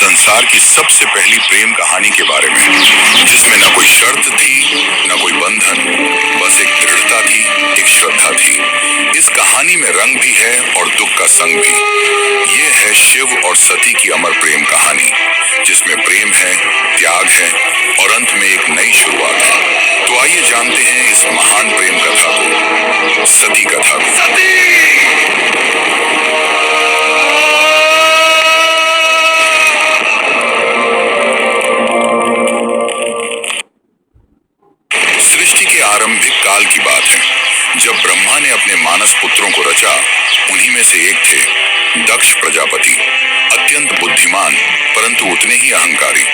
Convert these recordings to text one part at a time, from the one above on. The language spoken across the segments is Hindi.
संसार की सबसे पहली प्रेम कहानी के बारे में, जिसमें न कोई शर्त थी, न कोई बंधन, बस एक दृढ़ता थी, एक श्रद्धा थी। इस कहानी में रंग भी है और दुख का संग भी। ये है शिव और सती की अमर प्रेम कहानी, जिसमें प्रेम है, त्याग है और अंत में एक नई शुरुआत है। तो आइए जानते हैं इस महान प्रेम कथा को, सती कथा को। सृष्टि के आरंभिक काल की बात है, जब ब्रह्मा ने अपने मानस पुत्रों को रचा। उन्हीं में से एक थे दक्ष प्रजापति, अत्यंत बुद्धिमान परंतु उतने ही अहंकारी।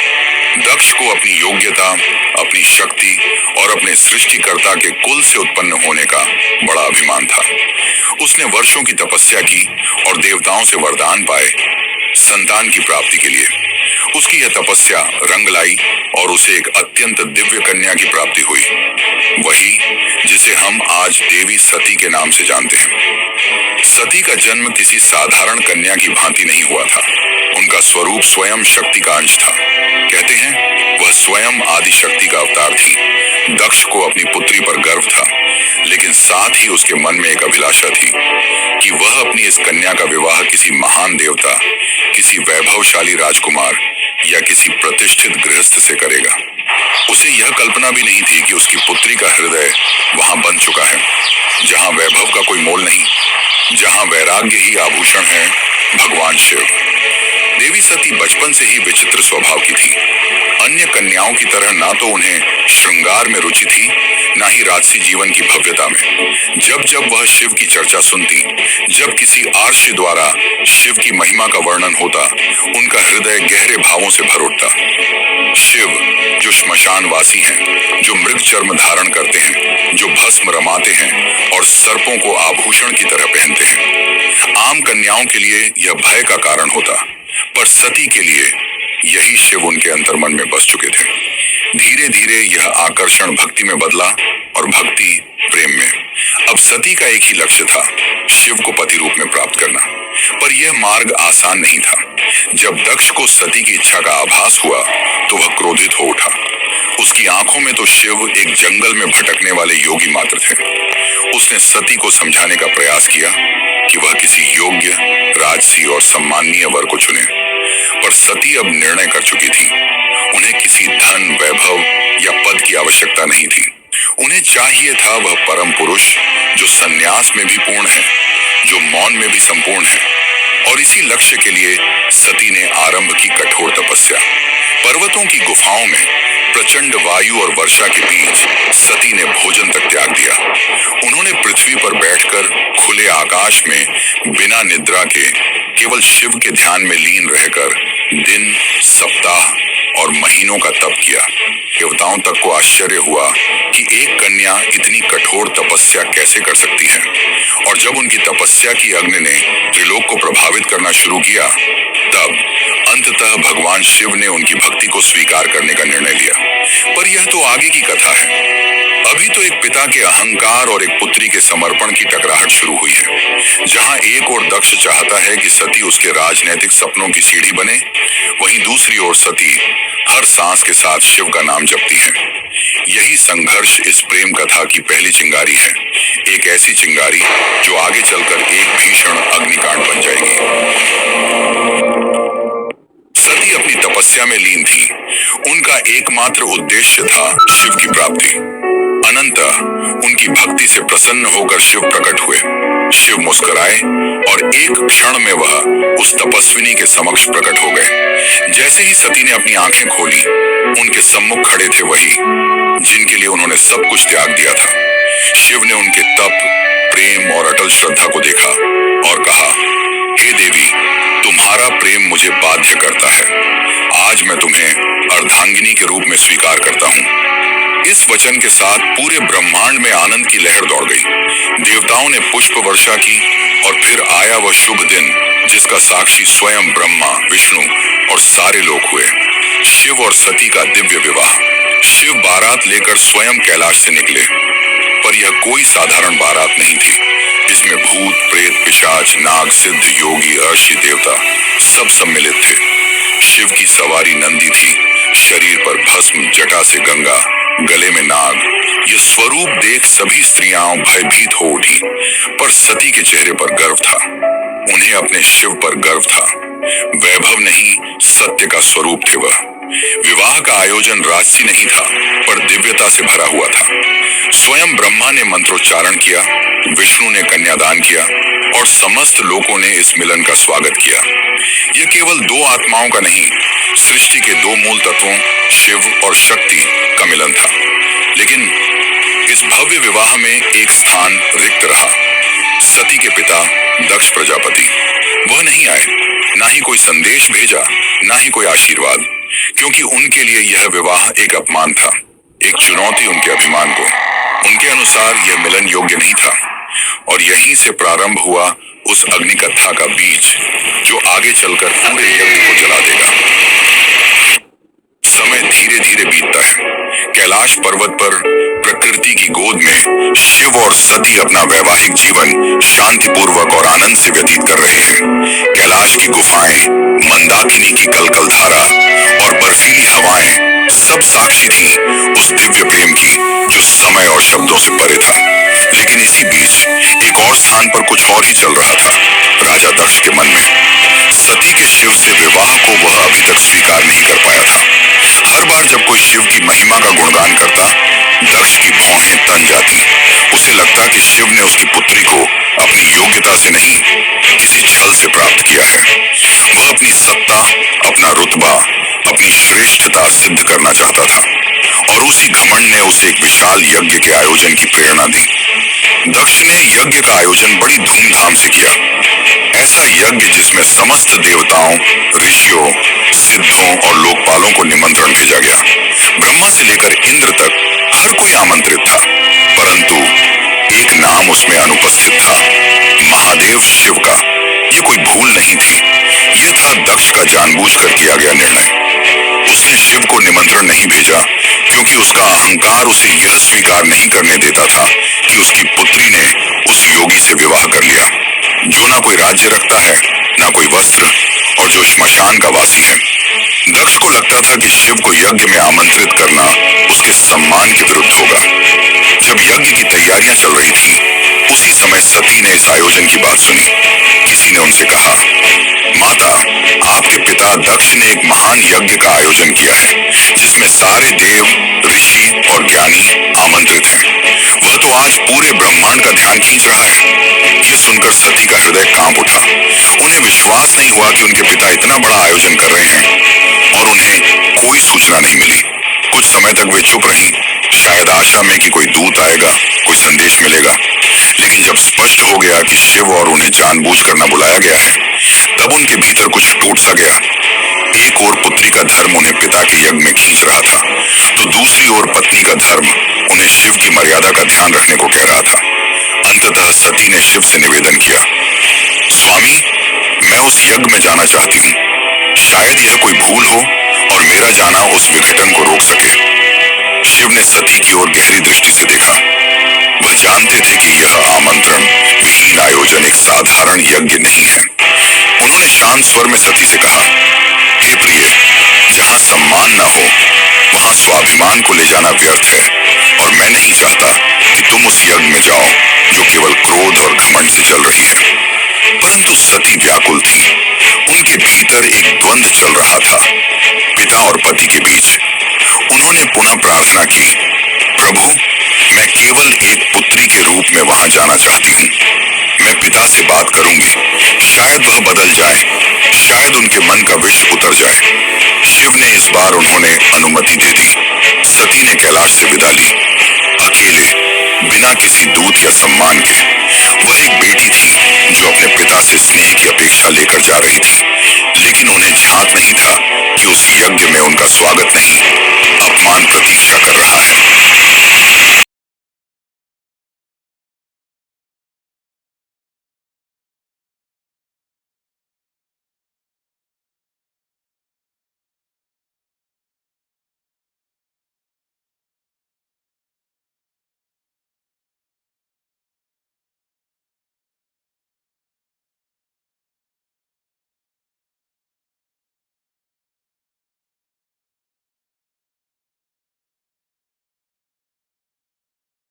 दक्ष को अपनी योग्यता, अपनी शक्ति और अपने सृष्टिकर्ता के कुल से उत्पन्न होने का बड़ा अभिमान था। उसने वर्षों की तपस्या की और देवताओं से वरदान पाए संतान की प्राप्ति के लिए। उसकी यह तपस्या रंग लाई और उसे एक अत्यंत दिव्य कन्या की प्राप्ति हुई, वही जिसे हम आज देवी सती के नाम से जानते हैं। सती का जन्म किसी साधारण कन्या की भांति नहीं हुआ था। उनका स्वरूप स्वयं शक्ति का अंश था। कहते हैं वह स्वयं आदि शक्ति का अवतार थी। दक्ष को अपनी पुत्री पर गर्व था, लेकिन साथ ही उसके मन में एक अभिलाषा थी कि वह अपनी इस कन्या का विवाह किसी महान देवता, किसी वैभवशाली राजकुमार या किसी प्रतिष्ठित गृहस्थ से करेगा। उसे यह कल्पना भी नहीं थी कि उसकी पुत्री का हृदय वहां बन चुका है, जहां वैभव का कोई मोल नहीं, जहां वैराग्य ही आभूषण है, भगवान शिव। देवी सती बचपन से ही विचित्र स्वभाव की थी। अन्य कन्याओं की तरह ना तो उन्हें श्रृंगार में रुचि थी, ना ही राजसी जीवन की भव्यता में। जब जब वह शिव की चर्चा सुनती, जब किसी आर्ष द्वारा शिव की महिमा का वर्णन होता, उनका हृदय गहरे भावों से भर उठता। शिव जो श्मशानवासी हैं, जो मृग चर्म धारण करते हैं, जो भस्म रमाते हैं और सर्पों को आभूषण की तरह पहनते हैं, आम कन्याओं के लिए यह भय का कारण होता, पर सती के लिए यही शिव उनके अंतर्मन में बस चुके थे। धीरे धीरे यह आकर्षण भक्ति में बदला और भक्ति प्रेम में। अब सती का एक ही लक्ष्य था, शिव को पति रूप में प्राप्त करना। पर यह मार्ग आसान नहीं था। जब दक्ष को सती की इच्छा का आभास हुआ तो वह क्रोधित हो उठा। उसकी आंखों में तो शिव एक जंगल में भटकने वाले योगी मात्र थे। उसने सती को समझाने का प्रयास किया कि वह किसी योग्य, राजसी और सम्माननीय वर को चुने, पर सती अब निर्णय कर चुकी थी। उन्हें किसी धन, वैभव या पद की आवश्यकता नहीं थी। उन्हें चाहिए था वह परम पुरुष जो संन्यास में भी पूर्ण है, जो मौन में भी संपूर्ण है। और इसी लक्ष्य के लिए सती ने आरंभ की कठोर तपस्या। पर्वतों की गुफाओं में प्रचंड वायु और वर्षा के बीच सती ने भोजन तक त्याग दिया। उन्होंने पृथ्वी पर बैठकर खुले आकाश में बिना निद्रा के केवल शिव के ध्यान में लीन रहकर दिन, सप्ताह और महीनों का तप किया। देवताओं तक को आश्चर्य हुआ कि एक कन्या इतनी कठोर तपस्या कैसे कर सकती है। और जब उनकी तपस्या की अग्नि ने त्रिलोक को प्रभावित करना शुरू किया, तब अंततः भगवान शिव ने उनकी भक्ति को स्वीकार करने का निर्णय लिया। पर यह तो आगे की कथा है। अभी तो एक पिता के अहंकार और एक पुत्री के समर्पण की टकराहट शुरू हुई है। जहां एक ओर दक्ष चाहता है कि सती उसके राजनैतिक सपनों की सीढ़ी बने, वहीं दूसरी ओर सती हर सांस के साथ शिव का नाम जपती है। यही संघर्ष इस प्रेम कथा की पहली चिंगारी है, एक ऐसी चिंगारी जो आगे चलकर एक भीषण अग्निकांड बन जाएगी। सती अपनी तपस्या में लीन थी। उनका एकमात्र उद्देश्य था शिव की प्राप्ति। अनंतः उनकी भक्ति से प्रसन्न होकर शिव प्रकट हुए। शिव मुस्कुराए और एक क्षण में वह उस तपस्विनी के समक्ष प्रकट हो गए। जैसे ही सती ने अपनी आंखें खोली, उनके सम्मुख खड़े थे वही जिनके लिए उन्होंने सब कुछ त्याग दिया था। शिव ने उनके तप, प्रेम और अटल श्रद्धा को देखा और कहा, हे देवी, तुम्हारा प्रेम मुझे बाध्य करता है। आज मैं तुम्हें अर्धांगिनी के रूप में स्वीकार करता हूँ। इस वचन के साथ पूरे ब्रह्मांड में आनंद की लहर दौड़ गई। देवताओं ने पुष्प वर्षा की और फिर आया वह शुभ दिन जिसका साक्षी स्वयं ब्रह्मा, विष्णु और सारे लोग हुए। शिव और सती का दिव्य विवाह। शिव बारात लेकर स्वयं कैलाश से निकले, पर यह कोई साधारण बारात नहीं थी। इसमें भूत, प्रेत, पिशाच, नाग, सिद्ध, योगी, अर्षि, देवता सब सम्मिलित थे। शिव की सवारी नंदी थी, शरीर पर भस्म, जटा से गंगा, गले में नाग। ये स्वरूप देख सभी स्त्रियां भयभीत हो उठी, पर सती के चेहरे पर गर्व था। उन्हें अपने शिव पर गर्व था। वैभव नहीं, सत्य का स्वरूप थे वह। विवाह का आयोजन राजसी नहीं था, पर दिव्यता से भरा हुआ था। स्वयं ब्रह्मा ने मंत्रोच्चारण किया, विष्णु ने कन्यादान किया और समस्त लोगों ने इस मिलन का स्वागत किया। यह केवल दो आत्माओं का नहीं, सृष्टि के दो मूल तत्वों शिव और शक्ति का मिलन था। लेकिन इस भव्य विवाह में एक स्थान रिक्त रहा। सती के पिता दक्ष प्रजापति वह नहीं आए, ना ही कोई संदेश भेजा, ना ही कोई आशीर्वाद, क्योंकि उनके लिए यह विवाह एक अपमान था, एक चुनौती उनके अभिमान को। उनके अनुसार यह मिलन योग्य नहीं था और यहीं से प्रारंभ हुआ उस अग्नि कथा का बीज जो आगे चलकर पूरे यज्ञ को जला देगा। समय धीरे धीरे बीतता है। कैलाश पर्वत पर प्रकृति की गोद में शिव और सती अपना वैवाहिक जीवन शांतिपूर्वक और आनंद से व्यतीत कर रहे हैं। कैलाश की गुफाएं, मंदाकिनी की कलकल धारा और बर्फीली हवाएं सब साक्षी थी उस दिव्य प्रेम की जो समय और शब्दों से परे था। लेकिन इसी बीच एक और स्थान पर कुछ और ही चल रहा था, राजा दक्ष के मन में। सती के शिव से विवाह को वह अभी तक स्वीकार नहीं कर पाया था। हर बार जब कोई शिव की महिमा का गुणगान करता, दक्ष की भौहें तन जाती। उसे लगता कि शिव ने उसकी पुत्री को अपनी योग्यता से नहीं, किसी छल से प्राप्त किया है। वह अपनी सत्ता, अपना रुतबा, अपनी श्रेष्ठता सिद्ध करना चाहता था और उसी घमंड ने उसे एक विशाल यज्ञ के आयोजन की प्रेरणा दी। दक्ष ने यज्ञ का आयोजन बड़ी धूमधाम से किया। ऐसा यज्ञ जिसमें समस्त देवताओं, ऋषियों, सिद्धों और लोकपालों को निमंत्रण भेजा गया। ब्रह्मा से लेकर इंद्र तक हर कोई आमंत्रित था, परंतु एक नाम उसमें अनुपस्थित था, महादेव शिव का। ये कोई भूल नहीं थी, यह था दक्ष का जानबूझकर किया गया निर्णय। उसने शिव को निमंत्रण नहीं भेजा क्योंकि उसका अहंकार उसे यह स्वीकार नहीं करने देता था कि उसकी पुत्री ने उस योगी से विवाह कर लिया जो ना कोई राज्य रखता है, ना कोई वस्त्र, और जो श्मशान का वासी है। दक्ष को लगता था कि शिव को यज्ञ में आमंत्रित करना उसके सम्मान के विरुद्ध होगा। जब यज्ञ की तैयारियां चल रही थी, उसी समय सती ने इस आयोजन की बात सुनी। किसी ने उनसे कहा, माता, आपके पिता दक्ष ने एक महान यज्ञ का आयोजन किया है जिसमें सारे देव, ऋषि और ज्ञानी आमंत्रित हैं। वह तो आज पूरे ब्रह्मांड का ध्यान खींच रहा है। यह सुनकर सती का हृदय कांप उठा। उन्हें विश्वास नहीं हुआ कि उनके पिता इतना बड़ा आयोजन कर रहे हैं और उन्हें कोई सूचना नहीं मिली। कुछ समय तक वे चुप रहीं, शायद आशा में कि कोई दूत आएगा, कोई संदेश मिलेगा। लेकिन जब स्पष्ट हो गया कि शिव और उन्हें जानबूझकर न बुलाया गया है, तब उनके भीतर कुछ टूट सा गया। एक ओर पुत्री का धर्म उन्हें पिता के यज्ञ में खींच रहा था, तो दूसरी ओर पत्नी का धर्म उन्हें शिव की मर्यादा का ध्यान रखने को कह रहा था। अंततः सती ने शिव से निवेदन किया, स्वामी, मैं उस यज्ञ में जाना चाहती हूँ। शायद यह कोई भूल हो और मेरा जाना उस विघटन को रोक सके। शिव ने सती की ओर गहरी दृष्टि से देखा। वह जानते थे कि यह आमंत्रण विहीन आयोजन एक साधारण यज्ञ नहीं है। उन्होंने शांत स्वर में सती से कहा, हे प्रिय, जहां सम्मान न हो वहां स्वाभिमान को ले जाना व्यर्थ है और मैं नहीं चाहता कि तुम उस यज्ञ में जाओ जो केवल क्रोध और घमंड से जल रही है। परंतु सती व्याकुल थी। उनके भीतर एक द्वंद्व चल रहा था, पिता और पति के बीच। उन्होंने पुनः प्रार्थना की, प्रभु, मैं केवल एक पुत्री के रूप में वहां जाना चाहती हूँ। मैं पिता से बात करूंगी, शायद वह बदल जाए, शायद उनके मन का विष उतर जाए। शिव ने इस बार उन्होंने अनुमति दे दी। सती ने कैलाश से विदा ली, अकेले, बिना किसी दूत या सम्मान के। वह एक बेटी थी जो अपने पिता से स्नेह की अपेक्षा लेकर जा रही थी, लेकिन उन्हें झांक नहीं था कि उस यज्ञ में उनका स्वागत नहीं, अपमान प्रतीक्षा कर रहा है।